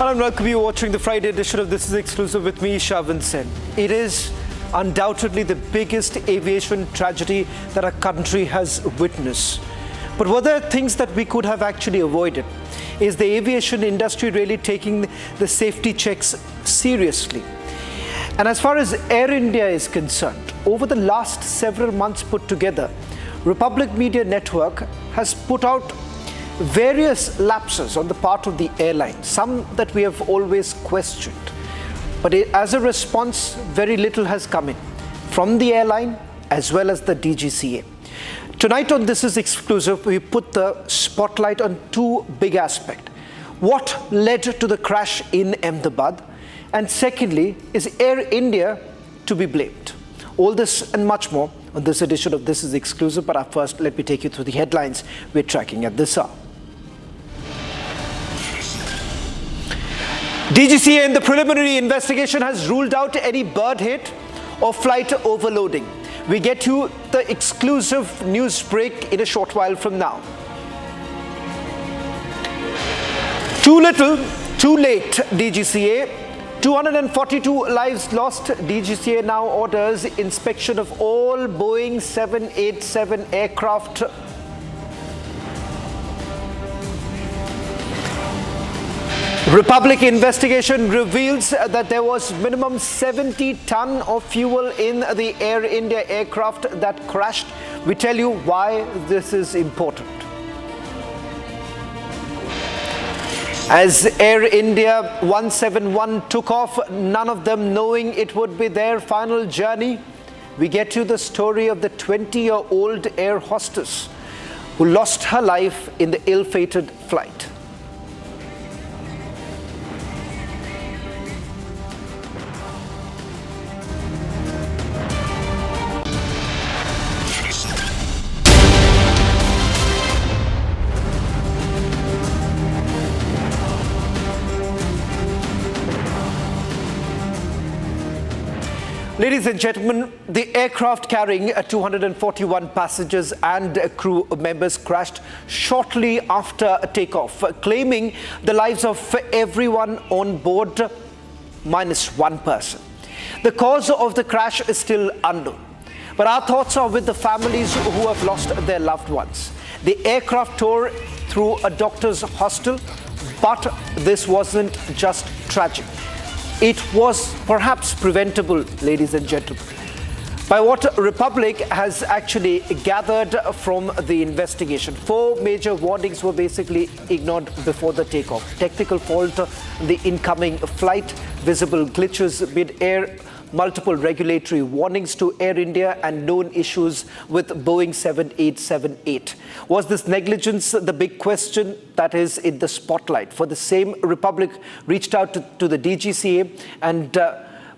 And welcome you watching the Friday edition of This Is Exclusive with me, Shavan Sen. It is undoubtedly the biggest aviation tragedy that our country has witnessed. But were there things that we could have actually avoided? Is the aviation industry really taking the safety checks seriously? And as far as Air India is concerned, over the last several months put together, Republic Media Network has put out various lapses on the part of the airline, some that we have always questioned. But as a response, very little has come in from the airline as well as the DGCA. Tonight on This Is Exclusive, we put the spotlight on two big aspects. What led to the crash in Ahmedabad? And secondly, is Air India to be blamed? All this and much more on this edition of This Is Exclusive. But first, let me take you through the headlines we're tracking at this hour. DGCA in the preliminary investigation has ruled out any bird hit or flight overloading. We get you the exclusive news break in a short while from now. Too little, too late, DGCA. 242 lives lost. DGCA now orders inspection of all Boeing 787 aircraft. Republic investigation reveals that there was minimum 70 ton of fuel in the Air India aircraft that crashed. We tell you why this is important. As Air India 171 took off, none of them knowing it would be their final journey, we get you the story of the 20-year-old air hostess who lost her life in the ill-fated flight. Ladies and gentlemen, the aircraft carrying 241 passengers and crew members crashed shortly after takeoff, claiming the lives of everyone on board minus one person. The cause of the crash is still unknown, but our thoughts are with the families who have lost their loved ones. The aircraft tore through a doctor's hostel, but this wasn't just tragic. It was perhaps preventable, ladies and gentlemen, by what Republic has actually gathered from the investigation. 4 major warnings were basically ignored before the takeoff. Technical fault in the incoming flight, visible glitches mid-air, multiple regulatory warnings to Air India, and known issues with Boeing 7878. Was this negligence the big question that is in the spotlight? For the same, Republic reached out to the DGCA, and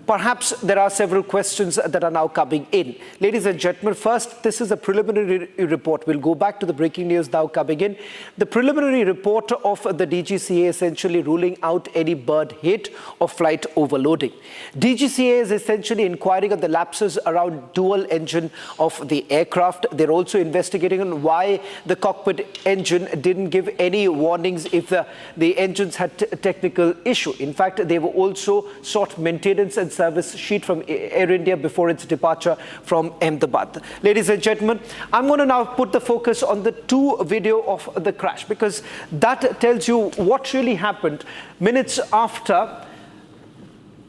perhaps there are several questions that are now coming in. Ladies and gentlemen, first, this is a preliminary report. We'll go back to the breaking news now coming in. The preliminary report of the DGCA essentially ruling out any bird hit or flight overloading. DGCA is essentially inquiring on the lapses around dual engine of the aircraft. They're also investigating on why the cockpit engine didn't give any warnings if the engines had technical issue. In fact, they were also sought maintenance and service sheet from Air India before its departure from Ahmedabad. Ladies and gentlemen, I'm going to now put the focus on the video of the crash, because that tells you what really happened minutes after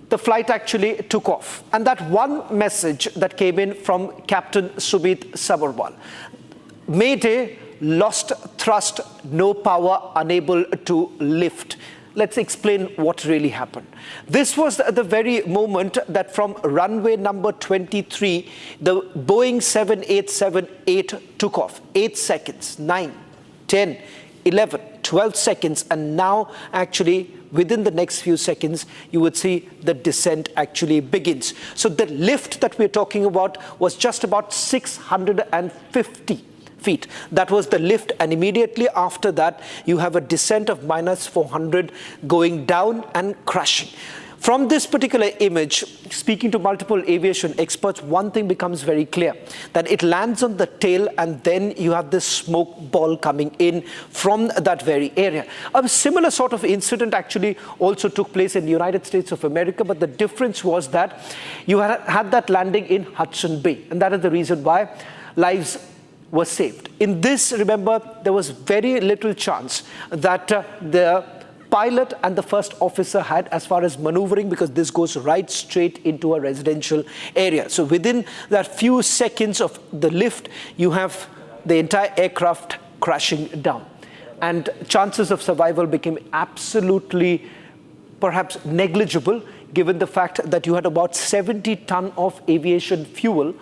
the flight actually took off. And that one message that came in from Captain Sumit Sabharwal: Mayday, lost thrust, no power, unable to lift. Let's explain what really happened. This was the very moment that from runway number 23, the Boeing 7878 took off. 8 seconds, 9, 10, 11, 12 seconds, and now actually within the next few seconds, you would see the descent actually begins. So the lift that we're talking about was just about 650 feet. That was the lift, and immediately after that, you have a descent of minus 400 going down and crashing. From this particular image, speaking to multiple aviation experts, one thing becomes very clear, that it lands on the tail and then you have this smoke ball coming in from that very area. A similar sort of incident actually also took place in the United States of America, but the difference was that you had that landing in Hudson Bay, and that is the reason why lives were saved. In this, remember, there was very little chance that the pilot and the first officer had as far as maneuvering, because this goes right straight into a residential area. So within that few seconds of the lift, you have the entire aircraft crashing down. And chances of survival became absolutely perhaps negligible, given the fact that you had about 70 tons of aviation fuel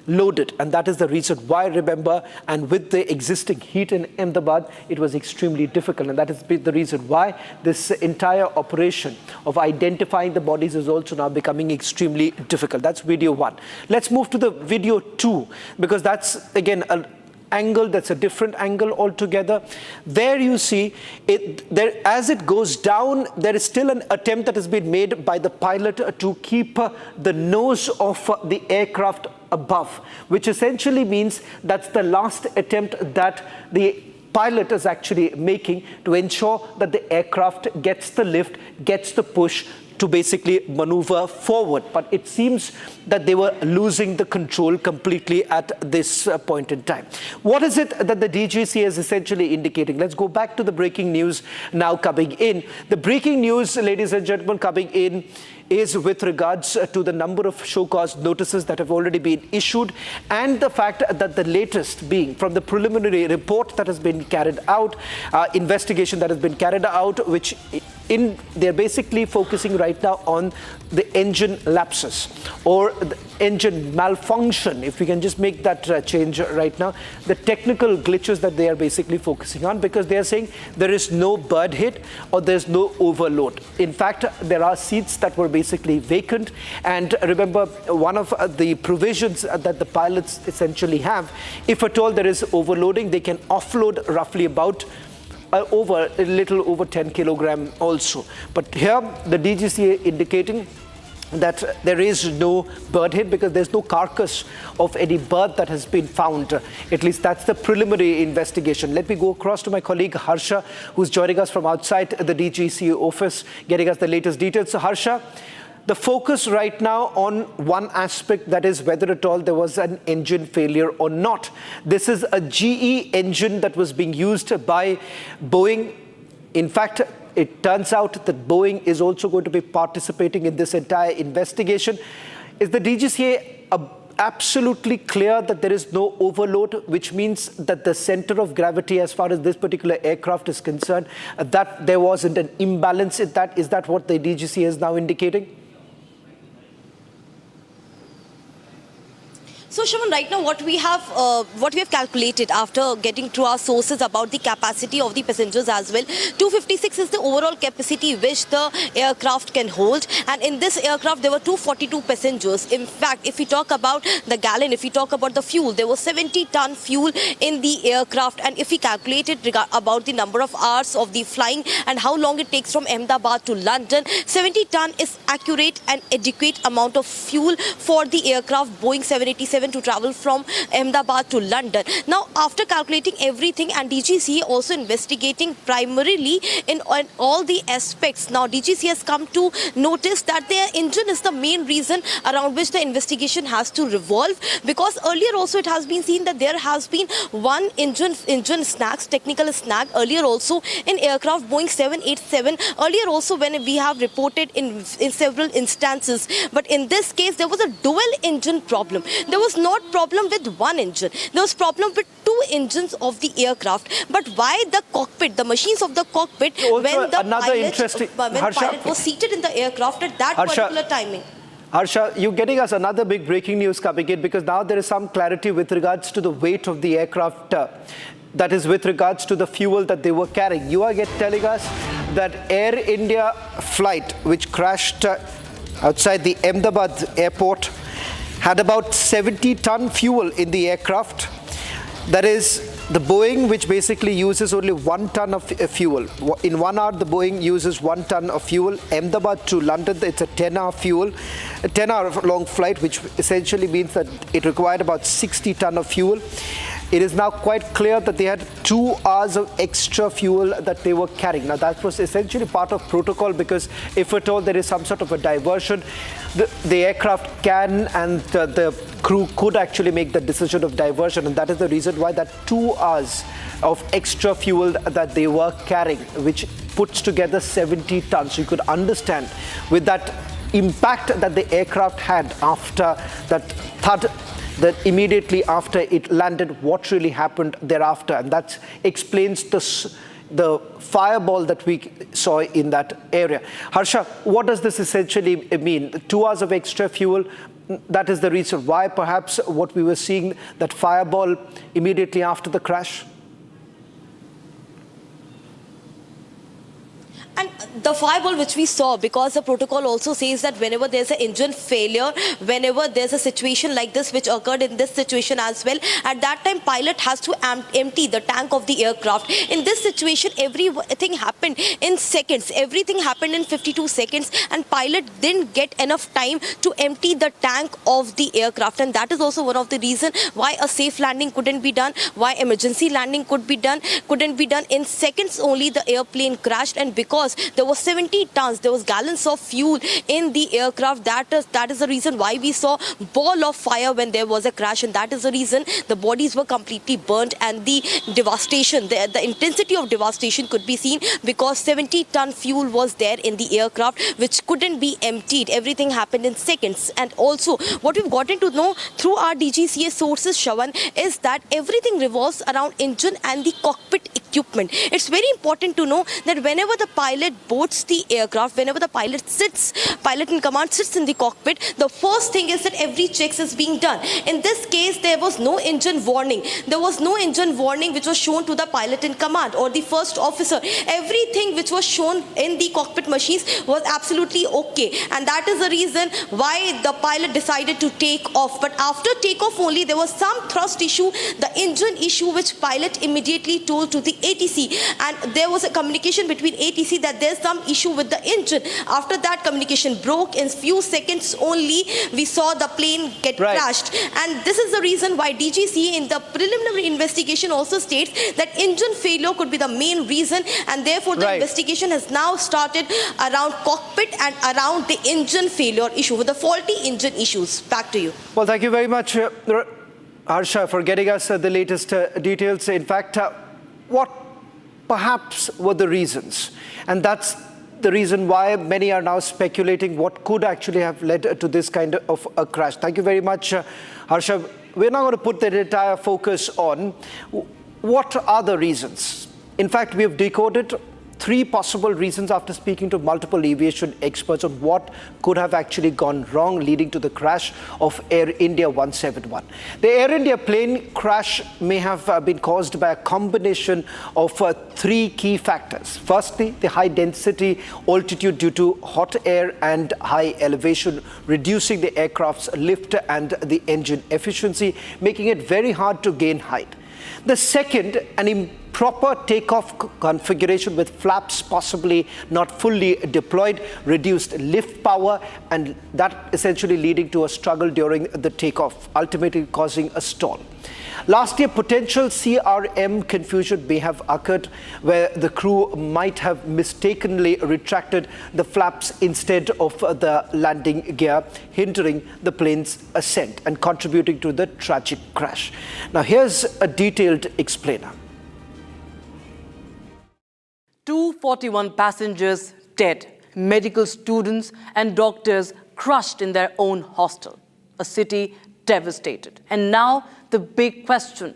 loaded, and that is the reason why, remember, and with the existing heat in Ahmedabad, it was extremely difficult, and that is the reason why this entire operation of identifying the bodies is also now becoming extremely difficult. That's video 1. Let's move to the video 2, because that's again an angle that's a different angle altogether. There you see it, there as it goes down, there is still an attempt that has been made by the pilot to keep the nose of the aircraft above, which essentially means that's the last attempt that the pilot is actually making to ensure that the aircraft gets the lift, gets the push to basically maneuver forward. But it seems that they were losing the control completely at this point in time. What is it that the DGCA is essentially indicating? Let's go back to the breaking news now coming in. The breaking news, ladies and gentlemen, coming in is with regards to the number of show cause notices that have already been issued, and the fact that the latest being from the preliminary report that has been carried out, investigation that has been carried out, which they're basically focusing right now on the engine lapses or the engine malfunction, if we can just make that change right now, the technical glitches that they are basically focusing on, because they are saying there is no bird hit or there's no overload. In fact, there are seats that were basically vacant, and remember, one of the provisions that the pilots essentially have, if at all there is overloading, they can offload roughly about a little over 10 kilogram also. But here the DGCA indicating that there is no bird hit because there's no carcass of any bird that has been found. At least that's the preliminary investigation. Let me go across to my colleague Harsha, who's joining us from outside the DGCA office, getting us the latest details. So Harsha, the focus right now on one aspect, that is whether at all there was an engine failure or not. This is a GE engine that was being used by Boeing. In fact, it turns out that Boeing is also going to be participating in this entire investigation. Is the DGCA absolutely clear that there is no overload, which means that the center of gravity as far as this particular aircraft is concerned, that there wasn't an imbalance in that? Is that what the DGCA is now indicating? So, Shaman, right now what we have calculated after getting to our sources about the capacity of the passengers as well, 256 is the overall capacity which the aircraft can hold, and in this aircraft there were 242 passengers. In fact, if we talk about the gallon, if we talk about the fuel, there was 70-ton fuel in the aircraft, and if we calculated about the number of hours of the flying and how long it takes from Ahmedabad to London, 70-ton is accurate and adequate amount of fuel for the aircraft Boeing 787 to travel from Ahmedabad to London. Now, after calculating everything, and DGCA also investigating primarily in all the aspects, now DGCA has come to notice that their engine is the main reason around which the investigation has to revolve, because earlier also it has been seen that there has been one engine snags, technical snag earlier also in aircraft Boeing 787, earlier also when we have reported in several instances. But in this case, there was a dual engine problem. There was not problem with one engine. There was problem with two engines of the aircraft. But why the cockpit, the machines of the cockpit, also when the pilot was seated in the aircraft at that particular timing? Harsha, you're getting us another big breaking news coming in, because now there is some clarity with regards to the weight of the aircraft. That is with regards to the fuel that they were carrying. You are telling us that Air India flight, which crashed outside the Ahmedabad airport, had about 70-ton fuel in the aircraft. That is The Boeing, which basically uses only 1 ton of fuel. In 1 hour, the Boeing uses 1 ton of fuel. Ahmedabad to London, it's a 10-hour fuel, a 10-hour long flight, which essentially means that it required about 60 ton of fuel. It is now quite clear that they had 2 hours of extra fuel that they were carrying. Now, that was essentially part of protocol, because if at all there is some sort of a diversion, the aircraft can and the crew could actually make the decision of diversion. And that is the reason why that 2 hours of extra fuel that they were carrying, which puts together 70 tons. You could understand with that impact that the aircraft had after that thud, that immediately after it landed, what really happened thereafter. And that explains the fireball that we saw in that area. Harsha, what does this essentially mean? 2 hours of extra fuel, that is the reason why perhaps what we were seeing, that fireball immediately after the crash? And the fireball which we saw, because the protocol also says that whenever there's an engine failure, whenever there's a situation like this, which occurred in this situation as well, at that time pilot has to empty the tank of the aircraft. In this situation, everything happened in seconds. Everything happened in 52 seconds, and pilot didn't get enough time to empty the tank of the aircraft. And that is also one of the reasons why a safe landing couldn't be done, why emergency landing couldn't be done. In seconds only, the airplane crashed, and because there was 70 tons, there was gallons of fuel in the aircraft. That is the reason why we saw ball of fire when there was a crash, and that is the reason the bodies were completely burnt, and the devastation, the intensity of devastation could be seen, because 70-ton fuel was there in the aircraft, which couldn't be emptied. Everything happened in seconds. And also, what we've gotten to know through our DGCA sources, Shawan, is that everything revolves around engine and the cockpit equipment. It's very important to know that whenever the pilot boards the aircraft, whenever the pilot in command sits in the cockpit, the first thing is that every check is being done. In this case, there was no engine warning. There was no engine warning which was shown to the pilot in command or the first officer. Everything which was shown in the cockpit machines was absolutely okay. And that is the reason why the pilot decided to take off. But after takeoff only, there was some thrust issue, the engine issue, which pilot immediately told to the ATC. And there was a communication between ATC that there's some issue with the engine. After that, communication broke. In few seconds only, we saw the plane get crashed. And this is the reason why DGCA in the preliminary investigation also states that engine failure could be the main reason, and therefore the investigation has now started around cockpit and around the engine failure issue, with the faulty engine issues. Back to you. Well, thank you very much, Harsha, for getting us the latest details. In fact, what perhaps were the reasons? And that's the reason why many are now speculating what could actually have led to this kind of a crash. Thank you very much, Harsha. We're now going to put the entire focus on what are the reasons. In fact, we have decoded 3 possible reasons after speaking to multiple aviation experts on what could have actually gone wrong, leading to the crash of Air India 171. The Air India plane crash may have been caused by a combination of 3 key factors. Firstly, the high density altitude due to hot air and high elevation, reducing the aircraft's lift and the engine efficiency, making it very hard to gain height. The second, an improper takeoff configuration with flaps possibly not fully deployed, reduced lift power, and that essentially leading to a struggle during the takeoff, ultimately causing a stall. Last year, potential CRM confusion may have occurred, where the crew might have mistakenly retracted the flaps instead of the landing gear, hindering the plane's ascent and contributing to the tragic crash. Now, here's a detailed explainer. 241 passengers dead, medical students and doctors crushed in their own hostel, a city devastated. And now the big question: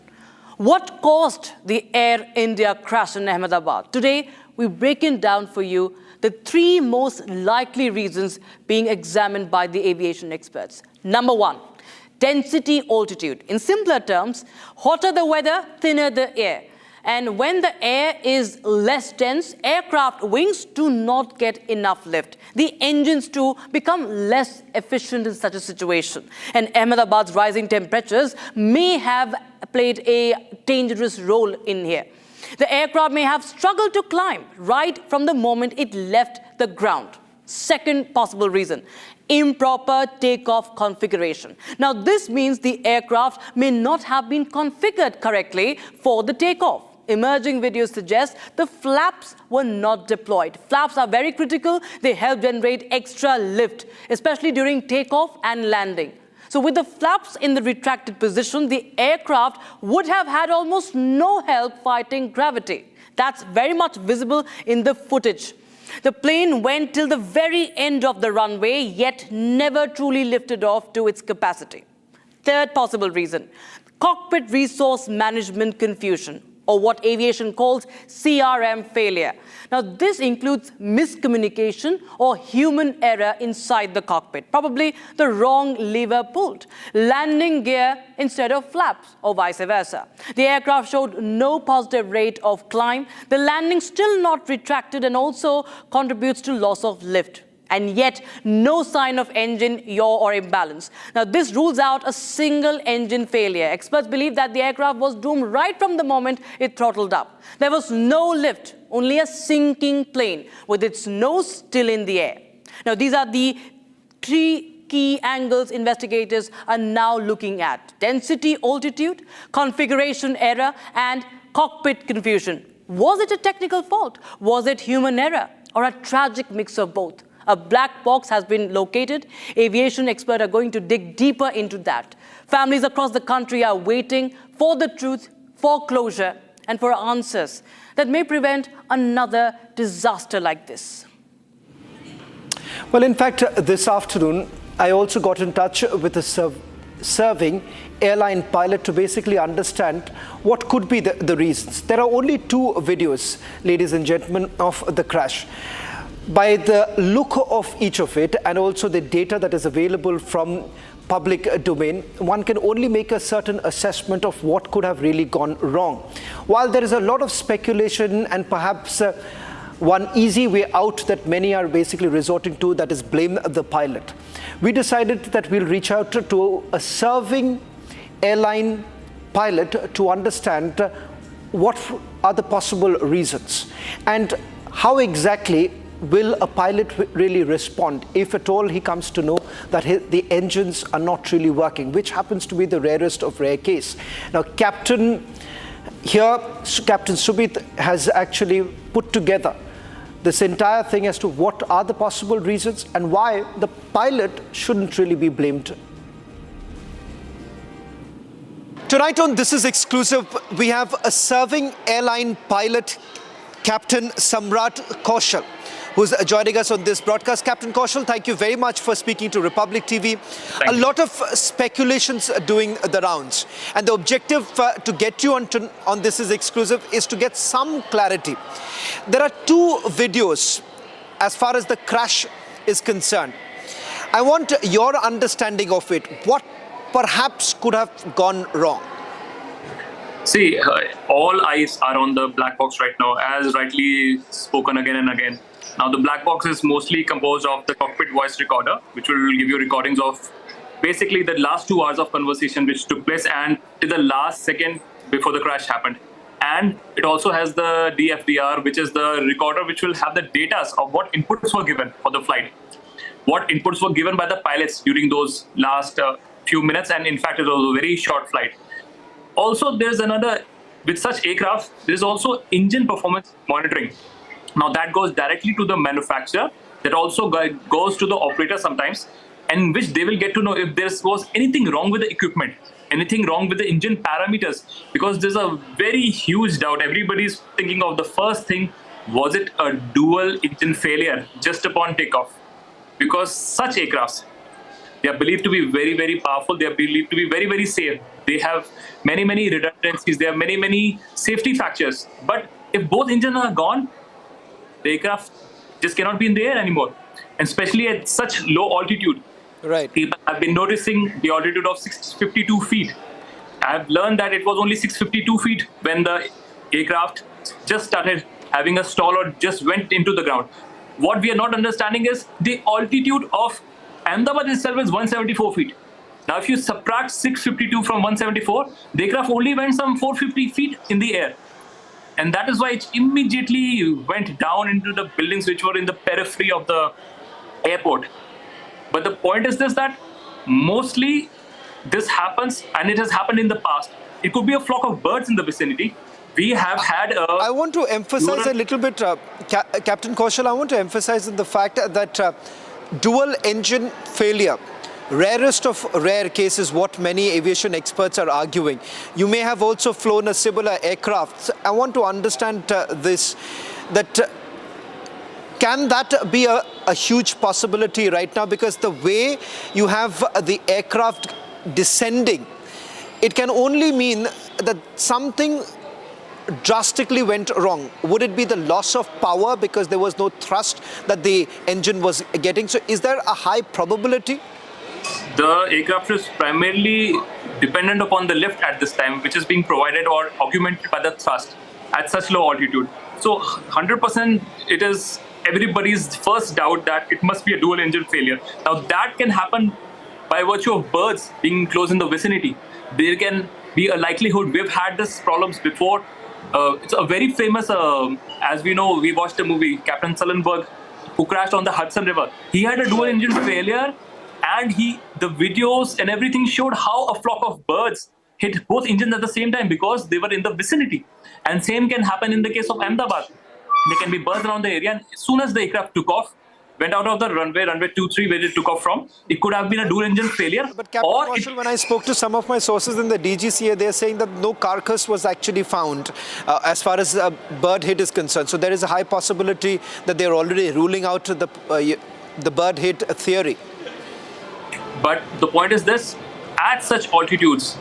what caused the Air India crash in Ahmedabad? Today, we're breaking down for you the 3 most likely reasons being examined by the aviation experts. Number 1, density altitude. In simpler terms, hotter the weather, thinner the air. And when the air is less dense, aircraft wings do not get enough lift. The engines too become less efficient in such a situation. And Ahmedabad's rising temperatures may have played a dangerous role in here. The aircraft may have struggled to climb right from the moment it left the ground. Second possible reason, improper takeoff configuration. Now, this means the aircraft may not have been configured correctly for the takeoff. Emerging videos suggest the flaps were not deployed. Flaps are very critical. They help generate extra lift, especially during takeoff and landing. So with the flaps in the retracted position, the aircraft would have had almost no help fighting gravity. That's very much visible in the footage. The plane went till the very end of the runway, yet never truly lifted off to its capacity. Third possible reason, cockpit resource management confusion, or what aviation calls CRM failure. Now, this includes miscommunication or human error inside the cockpit, probably the wrong lever pulled, landing gear instead of flaps, or vice versa. The aircraft showed no positive rate of climb, the landing still not retracted, and also contributes to loss of lift. And yet, no sign of engine yaw or imbalance. Now, this rules out a single engine failure. Experts believe that the aircraft was doomed right from the moment it throttled up. There was no lift, only a sinking plane with its nose still in the air. Now, these are the three key angles investigators are now looking at: density, altitude, configuration error, and cockpit confusion. Was it a technical fault? Was it human error? Or a tragic mix of both? A black box has been located. Aviation experts are going to dig deeper into that. Families across the country are waiting for the truth, for closure, and for answers that may prevent another disaster like this. Well, in fact, this afternoon, I also got in touch with a serving airline pilot to basically understand what could be the reasons. There are only two videos, ladies and gentlemen, of the crash. By the look of each of it, and also the data that is available from public domain, one can only make a certain assessment of what could have really gone wrong. While there is a lot of speculation and perhaps one easy way out that many are basically resorting to, that is blame the pilot, we decided that we'll reach out to a serving airline pilot to understand what are the possible reasons and how exactly will a pilot really respond if at all he comes to know that the engines are not really working, which happens to be the rarest of rare case. Now, Captain Subit has actually put together this entire thing as to what are the possible reasons and why the pilot shouldn't really be blamed. Tonight on This Is Exclusive, we have a serving airline pilot, Captain Samrat Kaushal, who's joining us on this broadcast. Captain Kaushal, thank you very much for speaking to Republic TV. A lot of speculations are doing the rounds. And the objective to get you on This Is Exclusive is to get some clarity. There are two videos as far as the crash is concerned. I want your understanding of it. What perhaps could have gone wrong? See, all eyes are on the black box right now, as rightly spoken again and again. Now, the black box is mostly composed of the cockpit voice recorder, which will give you recordings of basically the last 2 hours of conversation which took place and to the last second before the crash happened. And it also has the DFDR, which is the recorder which will have the data of what inputs were given for the flight, what inputs were given by the pilots during those last few minutes. And in fact, it was a very short flight. Also, there's another, with such aircraft, there's also engine performance monitoring. Now that goes directly to the manufacturer, that also goes to the operator sometimes, in which they will get to know if there was anything wrong with the equipment, anything wrong with the engine parameters, because there's a very huge doubt. Everybody's thinking of the first thing, was it a dual engine failure just upon takeoff? Because such aircrafts, they are believed to be very, very powerful. They are believed to be very, very safe. They have many, many redundancies. They have many, many safety factors. But if both engines are gone, the aircraft just cannot be in the air anymore, and especially at such low altitude. Right. People have been noticing the altitude of 652 feet. I have learned that it was only 652 feet when the aircraft just started having a stall or just went into the ground. What we are not understanding is the altitude of Ahmedabad itself is 174 feet. Now, if you subtract 652 from 174, the aircraft only went some 450 feet in the air. And that is why it immediately went down into the buildings which were in the periphery of the airport. But the point is this, that mostly this happens, and it has happened in the past. It could be a flock of birds in the vicinity. We have had a... I want to emphasize a little bit, Captain Kaushal, I want to emphasize in the fact that dual engine failure, rarest of rare cases, what many aviation experts are arguing. You may have also flown a similar aircraft. I want to understand this, that can that be a huge possibility right now? Because the way you have the aircraft descending, it can only mean that something drastically went wrong. Would it be the loss of power because there was no thrust that the engine was getting? So is there a high probability? The aircraft is primarily dependent upon the lift at this time, which is being provided or augmented by the thrust at such low altitude. So 100% it is everybody's first doubt that it must be a dual engine failure. Now that can happen by virtue of birds being close in the vicinity. There can be a likelihood. We've had this problems before. It's a very famous, as we know, we watched the movie Captain Sullenberg, who crashed on the Hudson River. He had a dual engine failure, and the videos and everything showed how a flock of birds hit both engines at the same time because they were in the vicinity. And same can happen in the case of Ahmedabad. There can be birds around the area, and as soon as the aircraft took off, went out of the runway 23, where it took off from, it could have been a dual engine failure. But Captain Kaushal, when I spoke to some of my sources in the DGCA, they're saying that no carcass was actually found as far as bird hit is concerned. So there is a high possibility that they're already ruling out the bird hit theory. But the point is this, at such altitudes,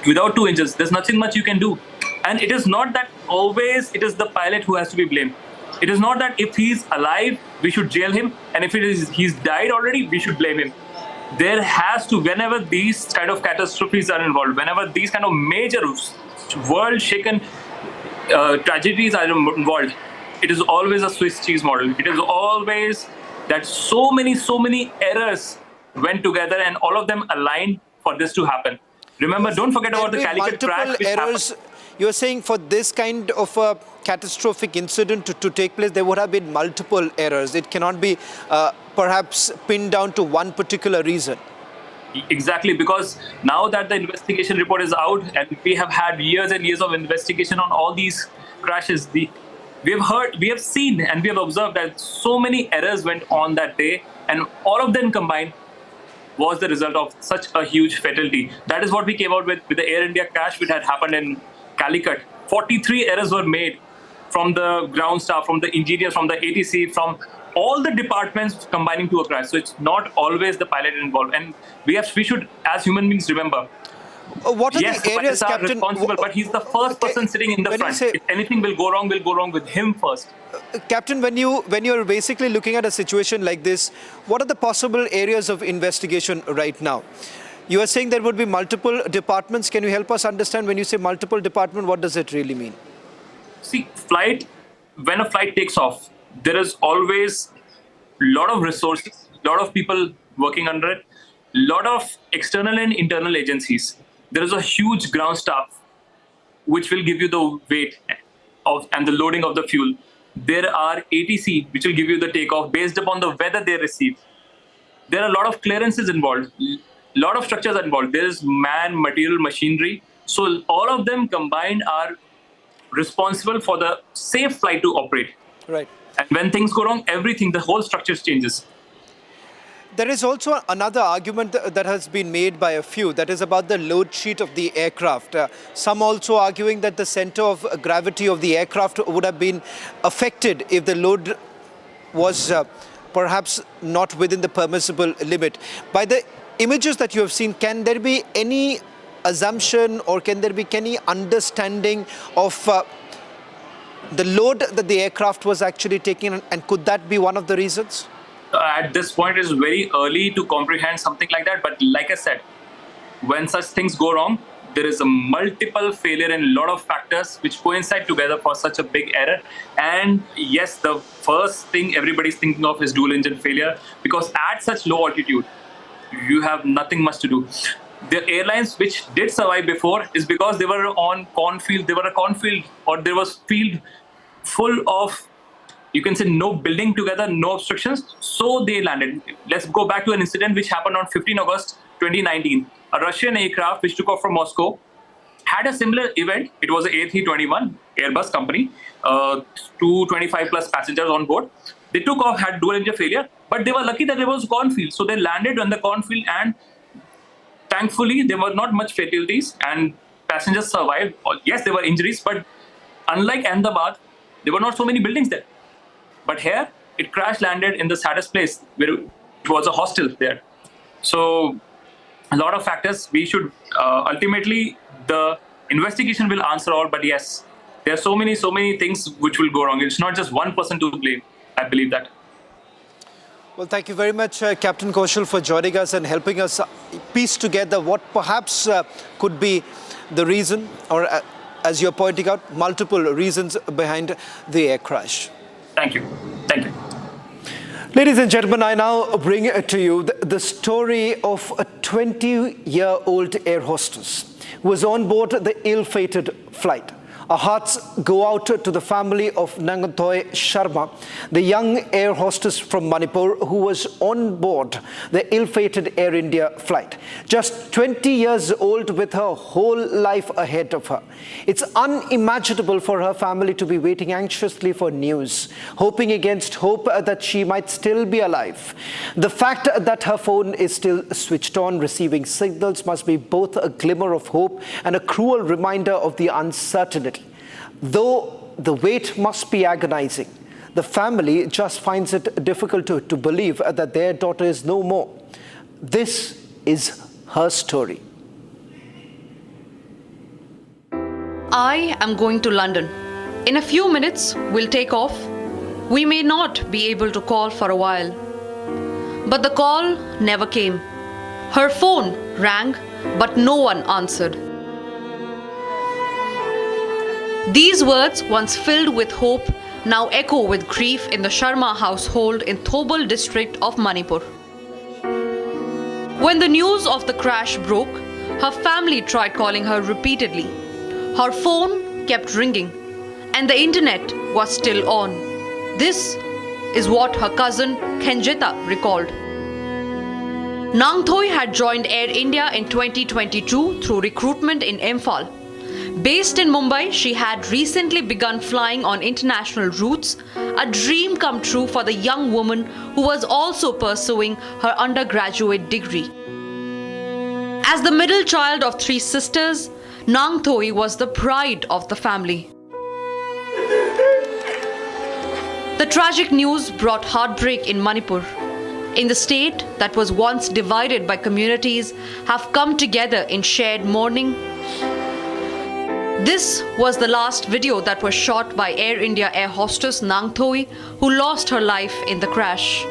without two engines, there's nothing much you can do. And it is not that always it is the pilot who has to be blamed. It is not that if he's alive, we should jail him, and if he's died already, we should blame him. There has to, whenever these kind of catastrophes are involved, whenever these kind of major world-shaken tragedies are involved, it is always a Swiss cheese model. It is always that so many errors went together and all of them aligned for this to happen. Remember, don't forget about the Calicut crash which happened. You're saying for this kind of a catastrophic incident to take place, there would have been multiple errors. It cannot be perhaps pinned down to one particular reason. Exactly, because now that the investigation report is out and we have had years and years of investigation on all these crashes, we have seen and we have observed that so many errors went on that day, and all of them combined was the result of such a huge fatality. That is what we came out with the Air India crash which had happened in Calicut. 43 errors were made from the ground staff, from the engineers, from the ATC, from all the departments combining to a crash. So it's not always the pilot involved. And we should, as human beings, remember, what are yes, the areas, the pilots are Captain? responsible, but he's the first person sitting in the front. If anything will go wrong with him first. Captain, when you're basically looking at a situation like this, what are the possible areas of investigation right now? You are saying there would be multiple departments. Can you help us understand when you say multiple department, what does it really mean? See, when a flight takes off, there is always a lot of resources, a lot of people working under it, a lot of external and internal agencies. There is a huge ground staff which will give you the weight and the loading of the fuel. There are ATC which will give you the takeoff based upon the weather they receive. There are a lot of clearances involved. A lot of structures are involved. There is man, material, machinery. So all of them combined are responsible for the safe flight to operate. Right. And when things go wrong, the whole structure changes. There is also another argument that has been made by a few, that is about the load sheet of the aircraft. Some also arguing that the center of gravity of the aircraft would have been affected if the load was perhaps not within the permissible limit. By the images that you have seen, can there be any assumption or can there be any understanding of the load that the aircraft was actually taking, and could that be one of the reasons? At this point, it is very early to comprehend something like that. But like I said, when such things go wrong, there is a multiple failure and a lot of factors which coincide together for such a big error. And yes, the first thing everybody's thinking of is dual engine failure, because at such low altitude, you have nothing much to do. The airlines which did survive before is because they were on cornfield. They were a cornfield, or there was field full of, you can say, no building together, no obstructions. So they landed. Let's go back to an incident which happened on 15 August 2019. A Russian aircraft which took off from Moscow had a similar event. It was an A321 Airbus company, 225 plus passengers on board. They took off, had dual engine failure, but they were lucky that there was cornfield. So they landed on the cornfield, and thankfully there were not much fatalities and passengers survived. Yes, there were injuries, but unlike Ahmedabad, there were not so many buildings there. But here, it crash landed in the saddest place, where it was a hostel there. So a lot of factors. We should ultimately, the investigation will answer all, but yes, there are so many things which will go wrong. It's not just one person to blame. I believe that. Well, thank you very much, Captain Kaushal, for joining us and helping us piece together what perhaps could be the reason, or as you're pointing out, multiple reasons behind the air crash. Thank you. Thank you. Ladies and gentlemen, I now bring to you the story of a 20-year-old air hostess who was on board the ill-fated flight. Our hearts go out to the family of Nangthoy Sharma, the young air hostess from Manipur who was on board the ill-fated Air India flight. Just 20 years old with her whole life ahead of her. It's unimaginable for her family to be waiting anxiously for news, hoping against hope that she might still be alive. The fact that her phone is still switched on, receiving signals, must be both a glimmer of hope and a cruel reminder of the uncertainty. Though the wait must be agonizing, the family just finds it difficult to believe that their daughter is no more. This is her story. I am going to London. In a few minutes, we'll take off. We may not be able to call for a while. But the call never came. Her phone rang, but no one answered. These words, once filled with hope, now echo with grief in the Sharma household in Thobal district of Manipur. When the news of the crash broke, her family tried calling her repeatedly. Her phone kept ringing, and the internet was still on. This is what her cousin Khenjeta recalled. Nangthoy had joined Air India in 2022 through recruitment in Imphal. Based in Mumbai, she had recently begun flying on international routes, a dream come true for the young woman who was also pursuing her undergraduate degree. As the middle child of 3 sisters, Nangthoy was the pride of the family. The tragic news brought heartbreak in Manipur. In the state that was once divided by communities have come together in shared mourning. This was the last video that was shot by Air India air hostess Nangthoy, who lost her life in the crash.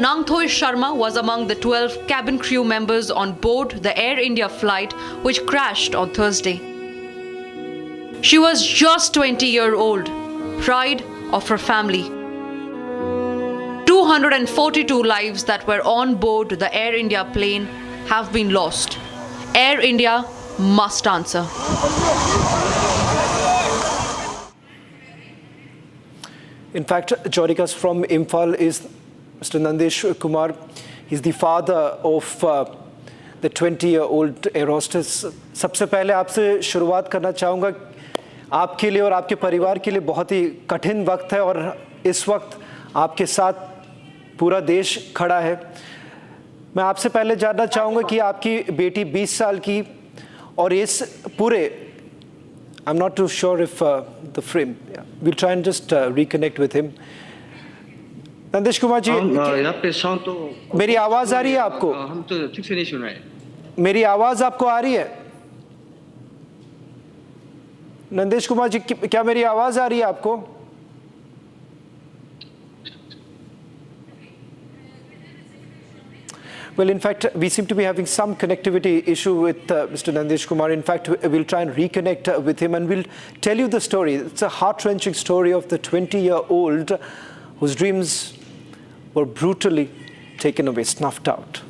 Nangthoy Sharma was among the 12 cabin crew members on board the Air India flight which crashed on Thursday. She was just 20-year-old, pride of her family. 242 lives that were on board the Air India plane have been lost. Air India must answer. In fact, joining us from Imphal is Mr. Nandesh Kumar. He's the father of the 20-year-old air hostess. सबसे पहले आपसे शुरुआत करना चाहूँगा. आपके लिए और आपके परिवार के लिए बहुत ही कठिन वक्त है और इस वक्त आपके साथ पूरा देश खड़ा है. मैं आपसे पहले जानना चाहूँगा कि आपकी बेटी 20 साल की और इस पूरे I'm not too sure if the frame. Yeah. We'll try and just reconnect with him. Nandesh Kumar ji, यहाँ पे साउंड तो मेरी आवाज आ रही है आपको? हम तो ठीक से नहीं सुन रहे. मेरी आवाज आपको आ रही है? नंदेश कुमार जी, क्या मेरी आवाज आ रही है आपको? Well, in fact, we seem to be having some connectivity issue with Mr. Nandesh Kumar. In fact, we'll try and reconnect with him and we'll tell you the story. It's a heart-wrenching story of the 20-year-old whose dreams were brutally taken away, snuffed out.